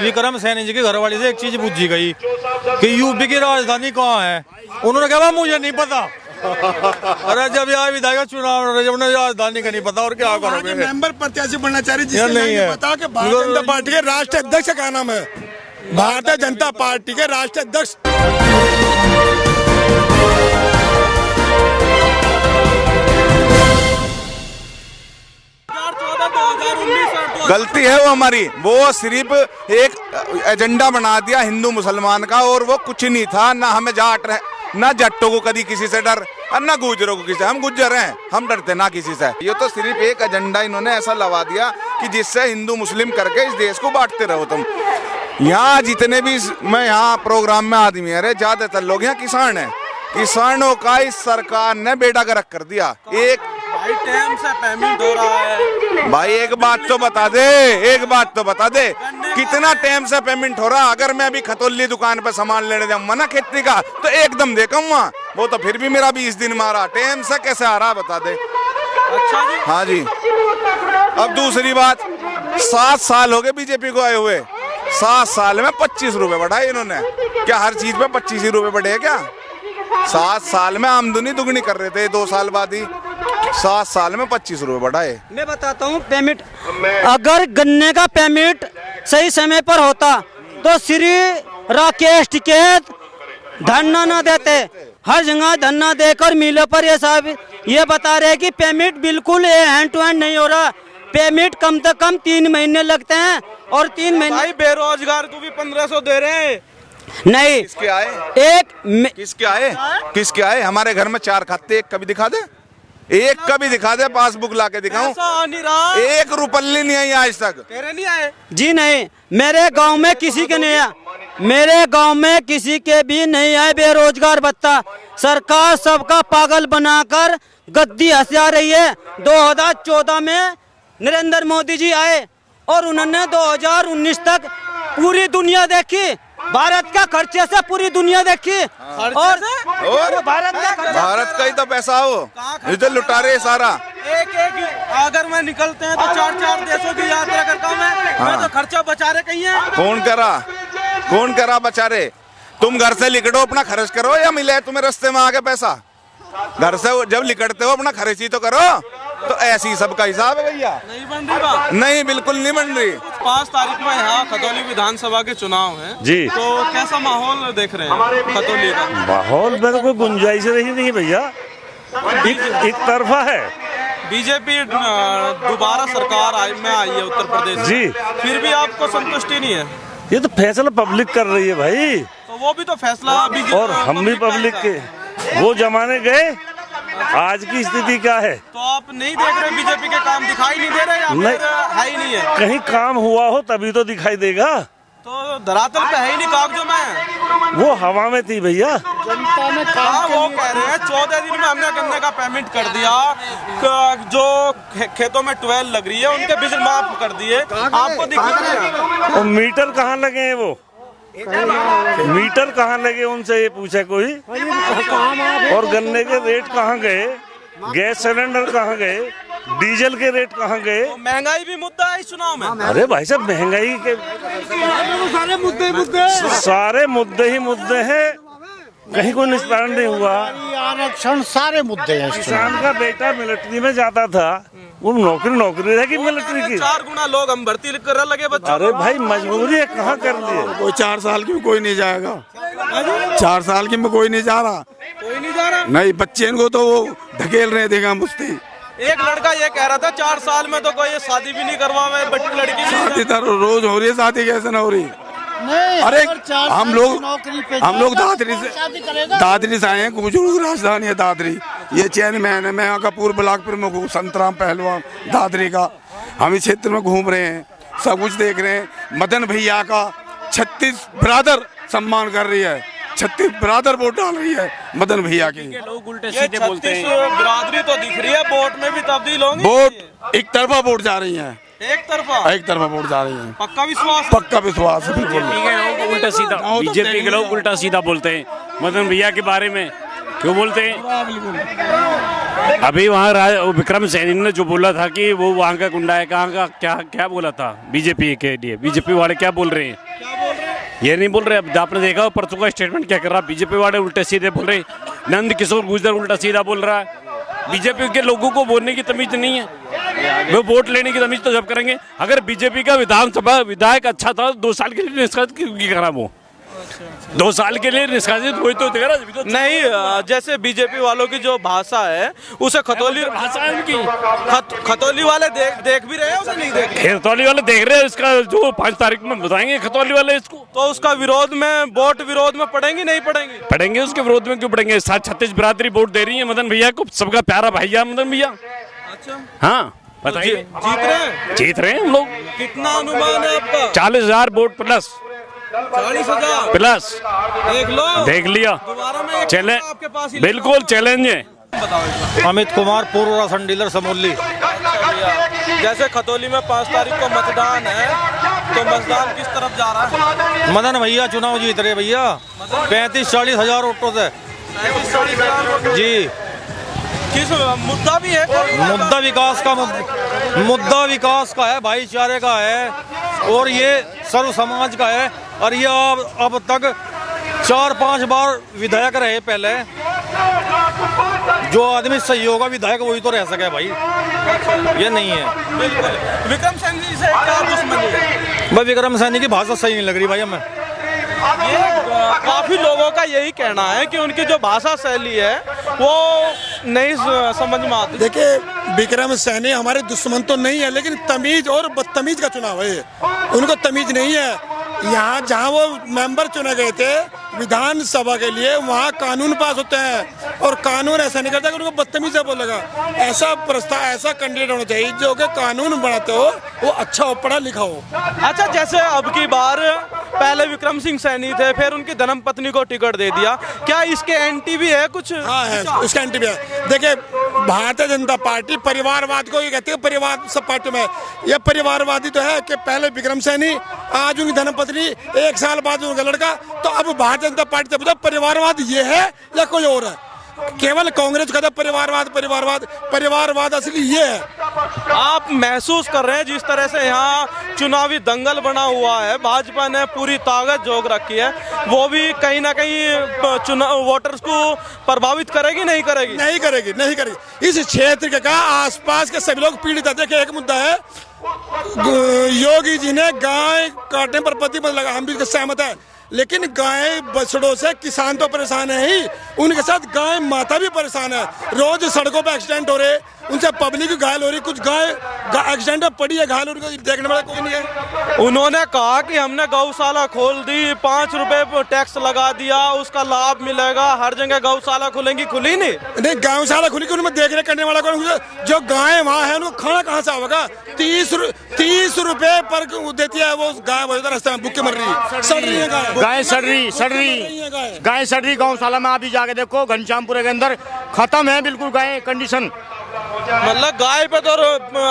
विक्रम सैनी जी की घरवाली से एक चीज पूछी गई कि यूपी की राजधानी कहाँ है, उन्होंने कहा मुझे नहीं पता। अरे जब यहाँ विधायक चुनाव जब राजधानी का नहीं पता और क्या करोगे। मेंबर प्रत्याशी बनना चाह रही जिससे नहीं है पता कि भारतीय जनता पार्टी के राष्ट्रीय अध्यक्ष का नाम है, भारतीय जनता पार्टी के राष्ट्रीय अध्यक्ष। गलती है वो हमारी, वो सिर्फ एक एजेंडा बना दिया हिंदू मुसलमान का, और वो कुछ नहीं था। ना हमें जाट ना जट्टों को कभी किसी से डर और ना गुजरों को किसी से, हम गुज्जर हैं, हम डरते ना किसी से। ये तो सिर्फ एक एजेंडा इन्होंने ऐसा लगा दिया कि जिससे हिंदू मुस्लिम करके इस देश को बांटते रहो तुम। यहाँ जितने भी मैं यहाँ प्रोग्राम में आदमी है, ज्यादातर लोग यहाँ किसान हैं। किसानों का इस सरकार ने बेड़ा गर्क कर दिया। एक भाई टाइम से पेमेंट हो रहा है। भाई एक बात तो बता दे, एक बात तो बता दे, कितना टाइम से पेमेंट हो रहा। अगर मैं अभी खतौली दुकान पे सामान लेने जाऊंगा ना खेती का, तो एकदम देखूंगा, वो तो फिर भी मेरा 20 दिन मारा। टाइम से कैसे आ रहा बता दे। अच्छा जी। हाँ जी। अब दूसरी बात, 7 साल हो गए बीजेपी को आए हुए, 7 साल में 25 रुपए बढ़ाए इन्होंने। क्या हर चीज पे 25 ही रुपए बढ़े क्या? 7 साल में आमदनी दुगनी कर रहे थे, 2 साल बाद ही 7 साल में 25 रुपए बढ़ाए। मैं बताता हूँ पेमेंट, अगर गन्ने का पेमेंट सही समय पर होता तो श्री राकेश टिकैत धरना न देते। हर जगह धरना देकर मिलों पर ये साहब ये बता रहे हैं कि पेमेंट बिल्कुल हैंड टू हैंड नहीं हो रहा। पेमेंट कम से कम 3 महीने लगते हैं, और 3 महीने भाई बेरोजगार को भी 1500 दे रहे हैं। नहीं, किसके आए? किसके आए? किसके आए? हमारे घर में 4 खाते, एक कभी दिखा दे, एक कभी दिखा दे, पासबुक ला के दिखाऊं। एक रुपल्ली नहीं आई आज तक। तेरे नहीं आए? जी नहीं, मेरे गांव में किसी के नहीं आया, मेरे गांव में किसी के भी नहीं आए बेरोजगार भत्ता। सरकार सबका पागल बनाकर गद्दी हंसा रही है। 2014 में नरेंद्र मोदी जी आए और उन्होंने 2019 तक पूरी दुनिया देखी, भारत का खर्चे से पूरी दुनिया देखी, और भारत का ही तो पैसा हो, इधर लुटा रहे सारा। एक अगर मैं निकलते हैं तो 4 देशों की यात्रा करता हूँ मैं तो खर्चा बचा रहे कहीं है। कौन करा बचा रहे? तुम घर से लिकड़ो, अपना खर्च करो, या मिले तुम्हें रास्ते में आके पैसा? घर से जब लिकड़ते हो अपना खर्च ही तो करो। तो ऐसी सबका हिसाब है भैया। नहीं बन रही बात? नहीं, बिल्कुल नहीं बन रही। 5 तारीख में यहाँ खतौली विधानसभा के चुनाव हैं जी, तो कैसा माहौल देख रहे हैं खतौली का? माहौल में तो कोई गुंजाइश रही नहीं भैया, एक तरफा है। बीजेपी दोबारा सरकार में आई है उत्तर प्रदेश जी, फिर भी आपको संतुष्टि नहीं है? ये तो फैसला पब्लिक कर रही है भाई, तो वो भी तो फैसला और हम भी पब्लिक के। वो जमाने गए, आज की स्थिति क्या है? तो आप नहीं देख रहे बीजेपी के काम दिखाई नहीं दे रहे या नहीं, है ही नहीं है? कहीं काम हुआ हो तभी तो दिखाई देगा। तो धरातल पे है ही नहीं कागजों में, वो हवा में थी भैया। जनता ने कहा, वो कह रहे हैं 14 दिन में हमने गन्ने का पेमेंट कर दिया, जो खेतों में 12 लग रही है उनके बिजली माफ कर दिए, आपको दिक्कत नहीं है? मीटर कहाँ लगे हैं? वो मीटर कहाँ लगे उनसे ये पूछे कोई? और गन्ने के रेट कहाँ गए? गैस सिलेंडर कहाँ गए? डीजल के रेट कहाँ गए? तो महंगाई भी मुद्दा है इस चुनाव में। अरे भाई साहब, महंगाई के सारे मुद्दे ही मुद्दे हैं, कहीं कोई निस्तारण नहीं हुआ। आरक्षण सारे मुद्दे हैं। किसान का बेटा मिलिट्री में जाता था, वो नौकरी रहेगी मिलिट्री की। 4 गुना लोग हम भर्ती कर लगे बच्चों। अरे भाई मजबूरी है, कहाँ कर लिए? कोई 4 साल की में कोई नहीं जाएगा, 4 साल की में कोई नहीं जा रहा, कोई नहीं जा रहा। नहीं, बच्चे को तो वो धकेल रहे देगा मुझसे। एक लड़का ये कह रहा था 4 साल में तो कोई शादी भी नहीं करवा में, लड़की शादी तो रोज हो रही है, शादी कैसे ना हो रही? नहीं, अरे हम लोग दादरी से आए हैं, बुजुर्ग राजधानी है दादरी। ये चेयरमैन है, मैं यहाँ का पूर्व ब्लॉक प्रमुख हूँ, संतराम पहलवान दादरी का। हम इस क्षेत्र में घूम रहे हैं, सब कुछ देख रहे हैं। मदन भैया का 36 बिरादर सम्मान कर रही है, 36 बिरादर वोट डाल रही है मदन भैया की। लोग उल्टे सीधे बोलते हैं। बिरादरी तो दिख रही है, वोट में भी तब्दील होंगी। वोट एक तरफा वोट जा रही है, एक तरफा वोट जा रही है। पक्का विश्वास है बिल्कुल। उल्टा सीधा बीजेपी के लोग उल्टा सीधा बोलते हैं मदन भैया के बारे में। क्यों बोलते हैं? अभी वहाँ विक्रम सैनी ने जो बोला था कि वो वहाँ का गुंडा है, कहाँ का क्या बोला था बीजेपी के लिए? बीजेपी वाले क्या बोल रहे हैं? ये नहीं बोल रहे। अब आपने देखा परसों का स्टेटमेंट क्या कर रहा, बीजेपी वाले उल्टे सीधे बोल रहे, नंद किशोर गुर्जर उल्टा सीधा बोल रहा है। बीजेपी के लोगों को बोलने की तमीज नहीं है, वो वोट लेने की तमीज तो जब करेंगे। अगर बीजेपी का विधानसभा विधायक अच्छा था 2 साल के लिए निष्कासित क्यों करा, वो 2 साल के लिए निष्कासित हुई तो नहीं, जैसे बीजेपी वालों की जो भाषा है उसे खतौली भाषा है उनकी, खतौली वाले देख भी रहे हैं, उसे नहीं देख रहे। खतौली वाले देख रहे हैं, इसका जो 5 तारीख में बताएंगे खतौली वाले इसको। तो उसका विरोध में वोट विरोध में पड़ेंगे नहीं पड़ेंगे? पढ़ेंगे, उसके विरोध में क्यों पढ़ेंगे? 36 बिरादरी वोट दे रही है मदन भैया को, सबका प्यारा भैया मदन भैया। अच्छा, हाँ बताइए, जीत रहे हैं? जीत रहे हैं हम लोग। कितना अनुमान है आपका? 40,000 वोट प्लस, 40,000 प्लस। देख लो, देख लिया, दोबारा में चैलेंज, आपके पास ही बिल्कुल चैलेंज है। अमित कुमार, पूर्व राशन डीलर समोली। जैसे खतौली में 5 तारीख को मतदान है, तो मतदान किस तरफ जा रहा है? मदन भैया चुनाव जीत रहे भैया, 35-40 हजार वोटों से। 35-40 हजार जी, किस मुद्दा भी है कोई? मुद्दा विकास का, मुद्दा विकास का है, भाईचारे का है, और ये सर्व समाज का है। और ये अब तक 4-5 बार विधायक रहे पहले। जो आदमी सही होगा विधायक वही तो रह सके भाई, ये नहीं है। बिल्कुल। विक्रम सैनी से क्या दुश्मनी है? भाई विक्रम सैनी की भाषा सही नहीं लग रही भाई हमें। ये काफी लोगों का यही कहना है कि उनकी जो भाषा शैली है वो नहीं समझ में आती। देखिए, विक्रम सैनी हमारे दुश्मन तो नहीं है, लेकिन तमीज और बदतमीज का चुनाव है। उनको तमीज नहीं है। यहाँ जहाँ वो मेंबर चुने गए थे विधानसभा के लिए, वहाँ कानून पास होते हैं, और कानून ऐसा नहीं करता कि उनको बदतमीज से बोलेगा। ऐसा प्रस्ताव, ऐसा कैंडिडेट होना चाहिए जो कि कानून बनाते हो वो अच्छा हो, पढ़ा लिखा हो। अच्छा, जैसे अब की बार पहले विक्रम सिंह सैनी थे, फिर उनकी धर्मपत्नी को टिकट दे दिया, क्या इसके एंटी भी है कुछ? हाँ है, उसका एंटी भी है। देखिए, भारतीय जनता पार्टी परिवारवाद को ये कहती है, परिवार सब पार्टी में ये परिवारवादी तो है कि पहले विक्रम सैनी, आज उनकी धर्मपत्नी, 1 साल बाद उनका लड़का। तो अब भारतीय जनता पार्टी से परिवारवाद ये है या कोई और है? केवल कांग्रेस का परिवारवाद, परिवारवाद, परिवारवाद असली ये है। आप महसूस कर रहे हैं जिस तरह से यहाँ चुनावी दंगल बना हुआ है, भाजपा ने पूरी ताकत झोंक रखी है, वो भी कहीं ना कहीं चुनाव वोटर्स को प्रभावित करेगी नहीं करेगी? नहीं करेगी, नहीं करेगी। इस क्षेत्र के आसपास के सभी लोग पीड़ित है। देखिए, एक मुद्दा है, योगी जी ने गाय काटने पर प्रतिबंध लगा, हम भी सहमत है, लेकिन गाय बछड़ों से किसान तो परेशान है ही, उनके साथ गाय माता भी परेशान है। रोज सड़कों पे एक्सीडेंट हो रहे, उनसे पब्लिक घायल हो रही, कुछ गाय एक्सीडेंट में पड़ी है, घायल हो रही, देखने वाला कोई नहीं है। उन्होंने कहा कि हमने गौशाला खोल दी, 5 रुपए टैक्स लगा दिया, उसका लाभ मिलेगा, हर जगह गौशाला खुलेंगी, खुली नहीं गौशाला खुली कि उनमें देख रेख करने वाला कौन? जो गाय वहाँ है उनको खाना कहाँ से आएगा? 30 रुपए पर देती है वो गाय, रास्ते में भूखे मर रही है, सड़ रही है गाय, सड़ रही गौशाला में। अभी जाके देखो घनश्यामपुरे के अंदर खत्म है बिल्कुल गाय कंडीशन। मतलब गाय पे तो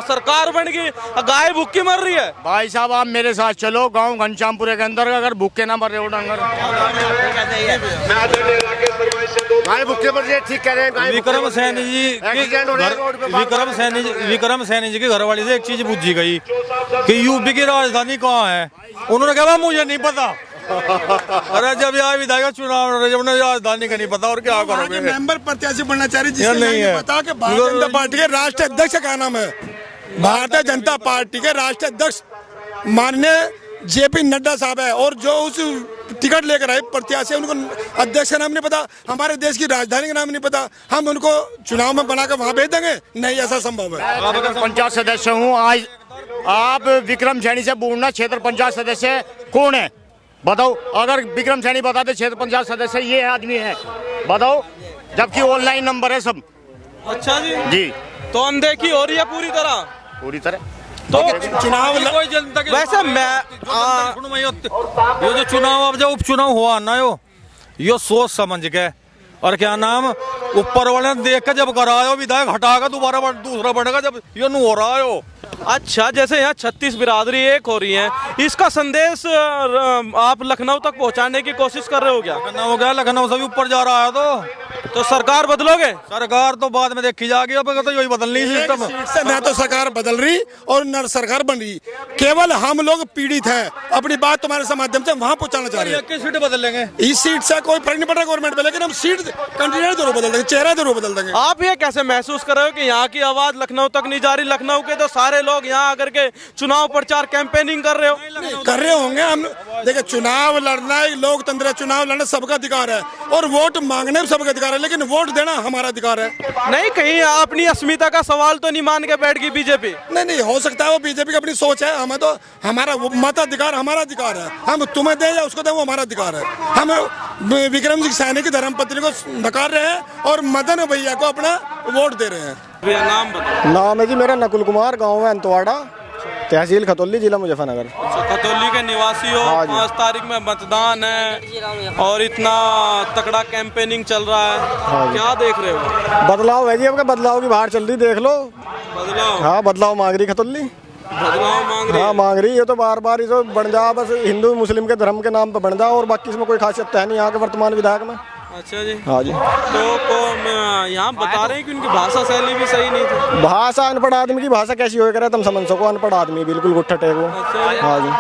सरकार बन गई, गाय भूखी मर रही है। भाई साहब, आप मेरे साथ चलो गांव घनश्यामपुरे के अंदर, अगर भूखे ना मर रहे हो डंगर, गाय भूखे मर रही है, ठीक कह रहे हैं। विक्रम सैनी जी, विक्रम सैनी जी की घरवाली से एक चीज पूछी गई कि यूपी की राजधानी कहाँ है, उन्होंने कहा मुझे नहीं पता। अरे जब यहाँ विधायक चुनाव, जब राजधानी का नहीं पता और क्या करोगे? मेंबर प्रत्याशी बनना चाह रही, जिससे नहीं है पता कि भारतीय जनता पार्टी के राष्ट्रीय अध्यक्ष का नाम है। भारतीय जनता पार्टी के राष्ट्रीय अध्यक्ष माननीय JP नड्डा साहब है, और जो उस टिकट लेकर आए प्रत्याशी, उनको अध्यक्ष का नाम नहीं पता, हमारे देश की राजधानी का नाम नहीं पता, हम उनको चुनाव में बनाकर वहाँ भेज देंगे? नहीं, ऐसा संभव है। पंचायत सदस्य हूँ, आज आप विक्रम सैनी से पूछना क्षेत्र पंचायत सदस्य कौन है, बताओ। अगर विक्रम सैनी बताते क्षेत्र पंचायत सदस्य ये आदमी है, बताओ, जबकि ऑनलाइन नंबर है सब। अच्छा जी, तो अनदेखी हो रही है पूरी तरह। तो चुनाव कोई जनता वैसे मैं ये जो चुनाव, अब जब उपचुनाव हुआ ना, यो सोच समझ के, और क्या नाम, ऊपर वाले ने देख के जब करायो विधायक हटाकर दोबारा दूसरा बनेगा जब ये नहीं हो रहा है हो। अच्छा, जैसे यहाँ 36 बिरादरी एक हो रही है, इसका संदेश आप लखनऊ तक पहुँचाने की कोशिश कर रहे हो क्या? लखनऊ से भी ऊपर जा रहा है तो सरकार बदलोगे? सरकार तो बाद में देखी जाएगी, अब तो यही बदलनी सिस्टम सीट से ना तो सरकार बदल रही और न सरकार बन रही, केवल हम लोग पीड़ित हैं। अपनी बात तुम्हारे से माध्यम से वहाँ पहुँचाना चाह रहे हैं। सीट बदल लेंगे, इस सीट से कोई फर्क नहीं पड़ रहा गवर्नमेंट पे, लेकिन हम सीट कैंडिडेट जरूर बदल देंगे, चेहरा जरूर बदल देंगे। आप ये कैसे महसूस कर रहे हो कि यहाँ की आवाज लखनऊ तक नहीं जा रही? लखनऊ के तो सारे लोग यहाँ आकर के चुनाव प्रचार कैंपेनिंग कर रहे हो। कर रहे होंगे। हम देखिए, चुनाव लड़ना एक लोकतंत्र है, चुनाव लड़ना सबका अधिकार है और वोट मांगने में सबका अधिकार है, लेकिन वोट देना हमारा अधिकार है। नहीं, कहीं अपनी अस्मिता का सवाल तो नहीं मान के बैठ गई बीजेपी? नहीं, हो सकता है वो बीजेपी की अपनी सोच है। हमें तो हमारा मताधिकार हमारा अधिकार है, हम तुम्हें दें या उसको दें वो हमारा अधिकार है। हम विक्रम सिंह सैनी की धर्मपत्नी को नकार रहे हैं और मदन भैया को अपना वोट दे रहे हैं। भैया नाम बताओ। नाम है जी मेरा नकुल कुमार, गाँव है अंतवाड़ा, तहसील खतौली, जिला मुजफ्फरनगर। खतौली के निवासी हो। 5 तारीख में मतदान है और इतना तगड़ा कैंपेनिंग चल रहा है, क्या देख रहे हो? बदलाव है जी, अब बदलाव की बाहर चल रही, देख लो। बदलाव? हाँ, बदलाव मांग रही खतौली, बदलाव मांग रही। हाँ मांग रही। ये तो बार बार ये बन जा, बस हिंदू मुस्लिम के धर्म के नाम पे बन जा, और बाकी इसमें कोई खासियत है नहीं यहाँ के वर्तमान विधायक में। अच्छा जी। हाँ जी। तो यहाँ बता रहे हैं कि उनकी भाषा शैली भी सही नहीं थी। भाषा अनपढ़ आदमी की भाषा कैसी हो करे, तुम समझ सको, अनपढ़ आदमी बिल्कुल गुट्ठा टेक वो। हाँ जी।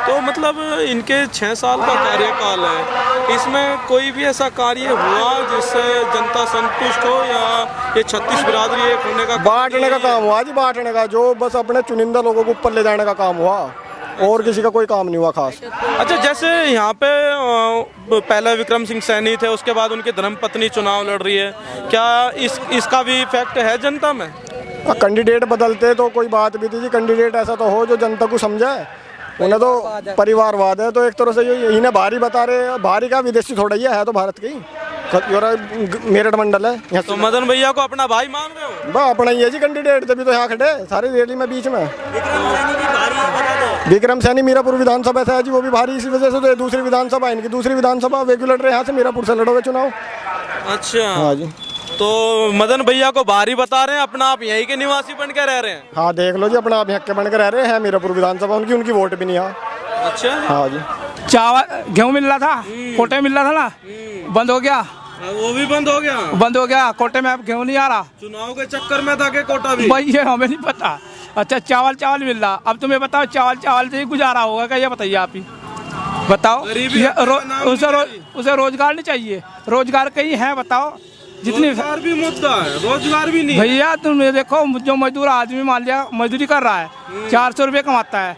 तो मतलब इनके 6 साल का कार्यकाल है, इसमें कोई भी ऐसा कार्य हुआ जिससे जनता संतुष्ट हो, या ये 36 बिरादरी एक होने का बांटने का काम हुआ जी, बांटने का, जो बस अपने चुनिंदा लोगों को ऊपर ले जाने का काम हुआ, और किसी का कोई काम नहीं हुआ खास। अच्छा, जैसे यहाँ पे पहले विक्रम सिंह सैनी थे, उसके बाद उनकी धर्मपत्नी चुनाव लड़ रही है, क्या इसका भी इफेक्ट है जनता में? कैंडिडेट बदलते तो कोई बात भी थी जी, कैंडिडेट ऐसा तो हो जो जनता को समझे। उन्हें तो परिवारवाद है, तो एक तरह से इन्हें भारी बता रहे, भारी का विदेशी थोड़ा ही है तो भारत की मेरठ मंडल है। तो मदन भैया को अपना भाई मान रहे हो? बा अपना ही है जी कैंडिडेट, तभी तो यहाँ खड़े सारी रैली में बीच में। विक्रम सैनी मीरापुर विधानसभा से है जी, वो भी भारी इसी वजह से, तो दूसरी विधानसभा इनकी, दूसरी विधानसभा वे लड़ रहे यहाँ से मीरापुर से लड़ोगे चुनाव। अच्छा। हाँ जी। तो मदन भैया को भारी बता रहे हैं, अपना आप यहीं के निवासी बन के रह रहे हैं? हाँ देख लो जी, अपना आप यहाँ के बन के रह रहे हैं, मीरापुर विधानसभा उनकी वोट भी नहीं यहाँ। अच्छा। हाँ जी। चावल गेहूँ मिल रहा था, कोटे मिल रहा था ना, बंद हो गया। वो भी बंद हो गया? बंद हो गया, कोटे में अब गेहूँ नहीं आ रहा। चुनाव के चक्कर में था कि कोटा भी? भाई ये हमें नहीं पता। अच्छा, चावल मिल रहा, अब तुम्हें बताओ चावल से ही गुजारा होगा क्या, ये बताइए आप ही बताओ। उसे रोजगार नहीं चाहिए? रोजगार कहीं है बताओ? जितनी रोजगार भी मुद्दा है, रोजगार भी नहीं भैया। तुम देखो, जो मजदूर आदमी मान लिया मजदूरी कर रहा है, 400 रुपये कमाता है,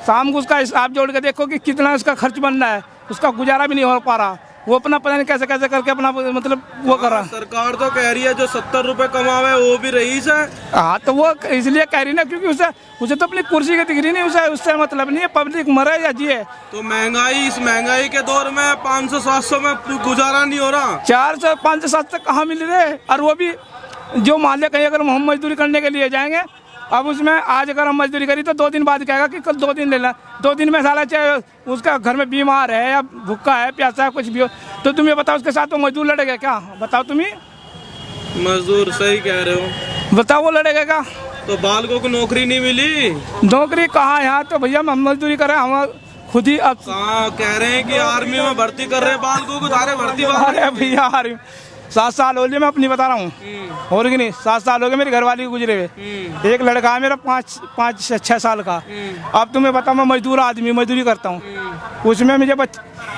शाम को उसका हिसाब जोड़ के देखो कि कितना उसका खर्च बन रहा है, उसका गुजारा भी नहीं हो पा रहा, वो अपना पता नहीं कैसे कैसे करके अपना मतलब वो कर रहा है। सरकार तो कह रही है जो 70 रुपए कमावे वो भी रईस है। हाँ, तो वो इसलिए कह रही ना, क्योंकि उसे तो अपनी कुर्सी की दिख रही नहीं, उससे मतलब नहीं है पब्लिक मरे या जिए। तो इस महंगाई के दौर में 500-700 में गुजारा नहीं हो रहा। 400 500 700 कहाँ मिल रहे? और वो भी जो मान लिया कहीं अगर हम मजदूरी करने के लिए जाएंगे, अब उसमें आज अगर हम मजदूरी करी तो 2 दिन बाद कहेगा कि कल 2 दिन लेना, 2 दिन में साला चाहे उसका घर में बीमार है या भूखा है प्यासा है कुछ भी हो, तो तुम्हें बताओ उसके साथ तो मजदूर लड़ेगा क्या? बताओ तुम ही। मजदूर सही कह रहे हो, बताओ वो लड़ेगा क्या? तो बालकों को नौकरी नहीं मिली? नौकरी कहाँ यहाँ, तो भैया हम मजदूरी कर रहे हैं, हम खुद ही। अब कह रहे हैं कि आर्मी में भर्ती कर रहे हैं बालकों को, सारे भर्ती। अरे भैया 7 साल हो गए, मैं अपनी बता रहा हूँ, और कि नहीं 7 साल हो गए मेरी घरवाली को गुजरे हुए। एक लड़का है मेरा 5-6 साल का। अब तुम्हें बताओ, मैं मजदूरी करता हूँ, उसमें मुझे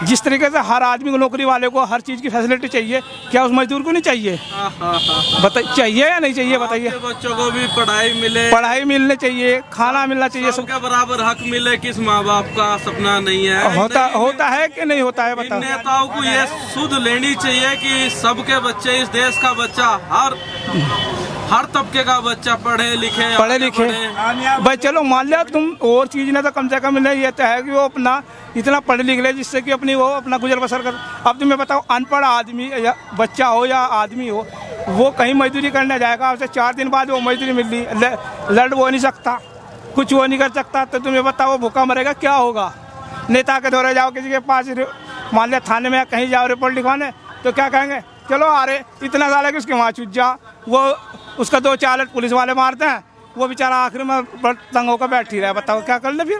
जिस तरीके से हर आदमी को, नौकरी वाले को हर चीज़ की फैसिलिटी चाहिए, क्या उस मजदूर को नहीं चाहिए? बताइए, चाहिए या नहीं चाहिए बताइए? बच्चों को भी पढ़ाई मिलनी चाहिए, खाना मिलना चाहिए, सबके बराबर हक मिले। किस माँ बाप का सपना नहीं है? होता है कि नहीं होता है? बताओ। नेताओं को ये सुध लेनी चाहिए कि सबके बच्चे, इस देश का बच्चा, हर तबके का बच्चा पढ़े लिखे भाई। चलो मान लिया तुम और चीज ना, तो कम से कम ये तो है कि वो अपना इतना पढ़ लिख ले जिससे कि वो अपना गुजर बसर कर। अब तुम्हें बताओ, अनपढ़ आदमी या बच्चा हो या आदमी हो, वो कहीं मजदूरी करने जाएगा, उसे 4 दिन बाद वो मजदूरी मिल रही, लड़ वो नहीं सकता, कुछ वो नहीं कर सकता, तो तुम्हें बताओ वो भूखा मरेगा, क्या होगा? नेता के दौरे जाओ, किसी के पास मान लिया थाने में कहीं जाओ रिपोर्ट लिखवाने, तो क्या कहेंगे? चलो आ रहे, इतना साल है कि उसके वहाँ छूट जा, वो उसका 2-4 पुलिस वाले मारते हैं, वो बेचारा आखिर में तंग होकर बैठ ही रहा है। बताओ क्या कर ले फिर।